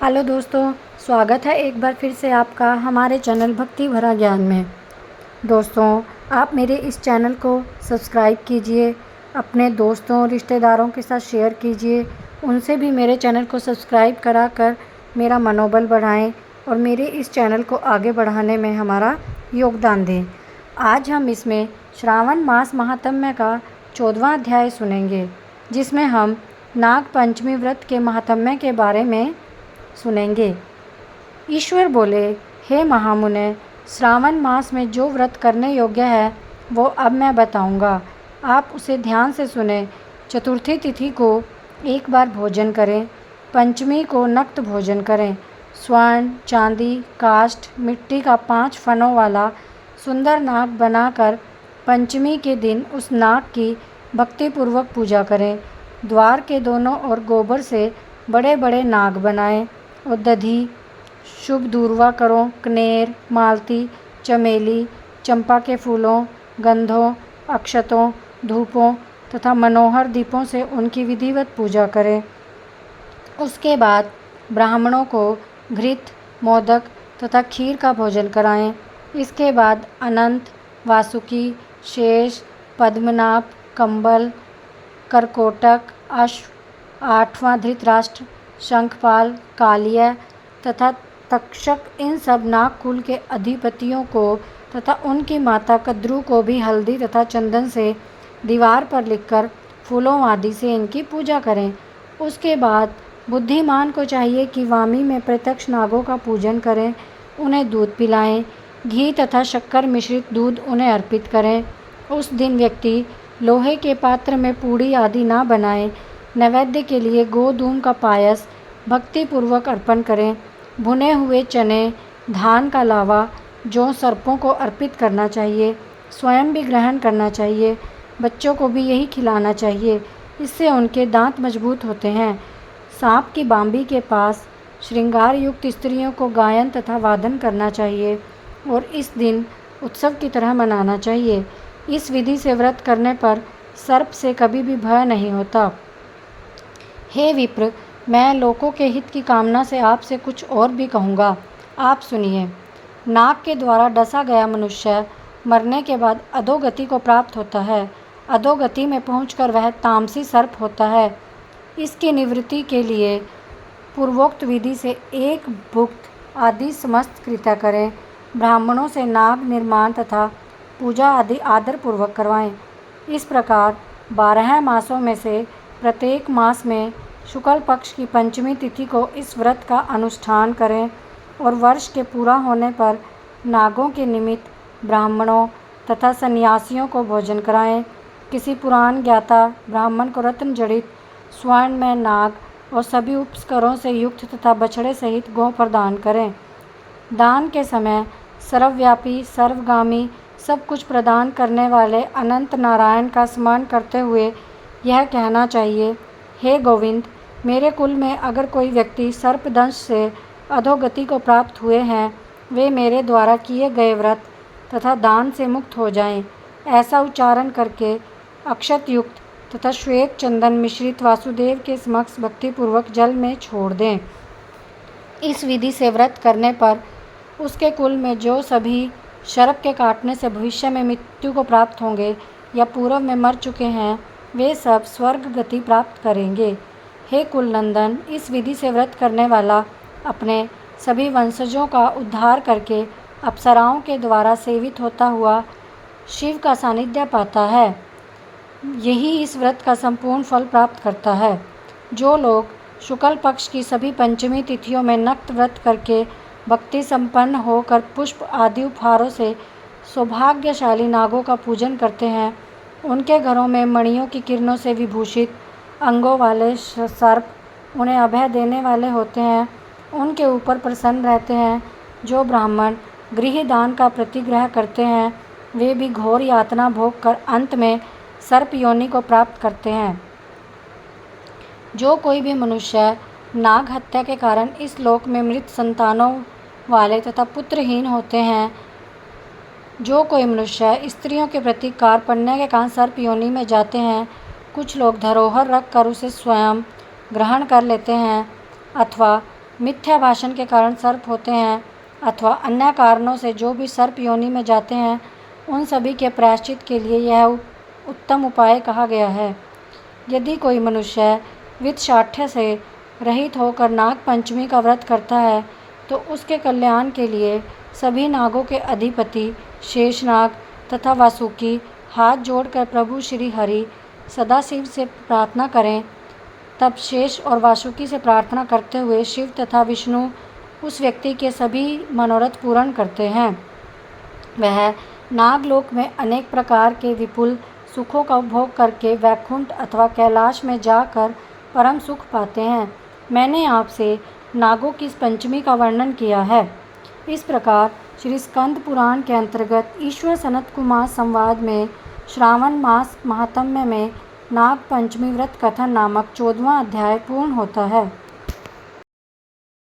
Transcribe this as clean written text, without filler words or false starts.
Hello दोस्तों, स्वागत है एक बार फिर से आपका हमारे चैनल भक्ति भरा ज्ञान में। दोस्तों, आप मेरे इस चैनल को सब्सक्राइब कीजिए, अपने दोस्तों रिश्तेदारों के साथ शेयर कीजिए, उनसे भी मेरे चैनल को सब्सक्राइब कराकर मेरा मनोबल बढ़ाएं और मेरे इस चैनल को आगे बढ़ाने में हमारा योगदान दें। आज हम इसमें श्रावण मास महात्म्य का 14वां अध्याय सुनेंगे, जिसमें हम नाग पंचमी व्रत के महात्म्य के बारे में सुनेंगे। ईश्वर बोले, हे महामुने, श्रावण मास में जो व्रत करने योग्य है वो अब मैं बताऊंगा। आप उसे ध्यान से सुने। चतुर्थी तिथि को एक बार भोजन करें, पंचमी को नक्त भोजन करें। स्वर्ण, चांदी, काष्ठ, मिट्टी का 5 फनों वाला सुंदर नाग बनाकर पंचमी के दिन उस नाग की भक्तिपूर्वक पूजा करें। द्वार के दोनों ओर गोबर से बड़े बड़े नाग बनाएं और दधी, शुभ दूर्वा करो, कनेर, मालती, चमेली, चंपा के फूलों, गंधों, अक्षतों, धूपों तथा मनोहर दीपों से उनकी विधिवत पूजा करें। उसके बाद ब्राह्मणों को घृत, मोदक तथा खीर का भोजन कराएं। इसके बाद अनंत, वासुकी, शेष, पद्मनाभ, कंबल, करकोटक, अश्व, 8वां धृतराष्ट्र, शंखपाल, कालिया तथा तक्षक, इन सब नाग कुल के अधिपतियों को तथा उनकी माता कद्रू को भी हल्दी तथा चंदन से दीवार पर लिखकर फूलों आदि से इनकी पूजा करें। उसके बाद बुद्धिमान को चाहिए कि वामी में प्रत्यक्ष नागों का पूजन करें, उन्हें दूध पिलाएं, घी तथा शक्कर मिश्रित दूध उन्हें अर्पित करें। उस दिन व्यक्ति लोहे के पात्र में पूड़ी आदि ना बनाए। नैवेद्य के लिए गोधूम का पायस भक्तिपूर्वक अर्पण करें। भुने हुए चने, धान का लावा, जौ, सर्पों को अर्पित करना चाहिए। स्वयं भी ग्रहण करना चाहिए। बच्चों को भी यही खिलाना चाहिए, इससे उनके दांत मजबूत होते हैं। सांप की बांबी के पास श्रृंगार युक्त स्त्रियों को गायन तथा वादन करना चाहिए और इस दिन उत्सव की तरह मनाना चाहिए। इस विधि से व्रत करने पर सर्प से कभी भी भय नहीं होता। हे विप्र, मैं लोगों के हित की कामना से आपसे कुछ और भी कहूँगा, आप सुनिए। नाग के द्वारा डसा गया मनुष्य मरने के बाद अधोगति को प्राप्त होता है। अधोगति में पहुंचकर वह तामसी सर्प होता है। इसकी निवृत्ति के लिए पूर्वोक्त विधि से एक भुक्त आदि समस्त कृत्य करें। ब्राह्मणों से नाग निर्माण तथा पूजा आदि आदरपूर्वक करवाएं। इस प्रकार 12 मासों में से प्रत्येक मास में शुक्ल पक्ष की पंचमी तिथि को इस व्रत का अनुष्ठान करें और वर्ष के पूरा होने पर नागों के निमित्त ब्राह्मणों तथा सन्यासियों को भोजन कराएं। किसी पुराण ज्ञाता ब्राह्मण को रत्न जड़ित स्वर्ण में नाग और सभी उपस्करों से युक्त तथा बछड़े सहित गौ प्रदान करें। दान के समय सर्वव्यापी, सर्वगामी, सब कुछ प्रदान करने वाले अनंत नारायण का स्मरण करते हुए यह कहना चाहिए, हे गोविंद, मेरे कुल में अगर कोई व्यक्ति सर्पदंश से अधोगति को प्राप्त हुए हैं, वे मेरे द्वारा किए गए व्रत तथा दान से मुक्त हो जाएं। ऐसा उच्चारण करके अक्षत युक्त तथा श्वेत चंदन मिश्रित वासुदेव के समक्ष भक्तिपूर्वक जल में छोड़ दें। इस विधि से व्रत करने पर उसके कुल में जो सभी शर्प के काटने से भविष्य में मृत्यु को प्राप्त होंगे या पूर्व में मर चुके हैं, वे सब स्वर्ग गति प्राप्त करेंगे। हे कुलनंदन, इस विधि से व्रत करने वाला अपने सभी वंशजों का उद्धार करके अप्सराओं के द्वारा सेवित होता हुआ शिव का सानिध्य पाता है। यही इस व्रत का संपूर्ण फल प्राप्त करता है। जो लोग शुक्ल पक्ष की सभी पंचमी तिथियों में नक्त व्रत करके भक्ति संपन्न होकर पुष्प आदि उपहारों से सौभाग्यशाली नागों का पूजन करते हैं, उनके घरों में मणियों की किरणों से विभूषित अंगों वाले सर्प उन्हें अभय देने वाले होते हैं। उनके ऊपर प्रसन्न रहते हैं। जो ब्राह्मण गृह दान का प्रतिग्रह करते हैं, वे भी घोर यातना भोग कर अंत में सर्प योनि को प्राप्त करते हैं। जो कोई भी मनुष्य नाग हत्या के कारण इस लोक में मृत संतानों वाले तथा पुत्रहीन होते हैं, जो कोई मनुष्य स्त्रियों के प्रति कार्पण्य के कारण सर्प योनि में जाते हैं, कुछ लोग धरोहर रख कर उसे स्वयं ग्रहण कर लेते हैं अथवा मिथ्या भाषण के कारण सर्प होते हैं अथवा अन्य कारणों से जो भी सर्प योनि में जाते हैं, उन सभी के प्रायश्चित के लिए यह उत्तम उपाय कहा गया है। यदि कोई मनुष्य वित्तशाठ्य से रहित होकर नाग पंचमी का व्रत करता है, तो उसके कल्याण के लिए सभी नागों के अधिपति शेषनाग तथा वासुकी हाथ जोड़कर प्रभु श्री हरि सदाशिव से प्रार्थना करें। तब शेष और वासुकी से प्रार्थना करते हुए शिव तथा विष्णु उस व्यक्ति के सभी मनोरथ पूर्ण करते हैं। वह नागलोक में अनेक प्रकार के विपुल सुखों का उपभोग करके वैकुंठ अथवा कैलाश में जाकर परम सुख पाते हैं। मैंने आपसे नागों की इस पंचमी का वर्णन किया है। इस प्रकार श्री स्कंद पुराण के अंतर्गत ईश्वर सनत कुमार संवाद में श्रावण मास महात्म्य में नाग पंचमी व्रत कथन नामक 14वां अध्याय पूर्ण होता है।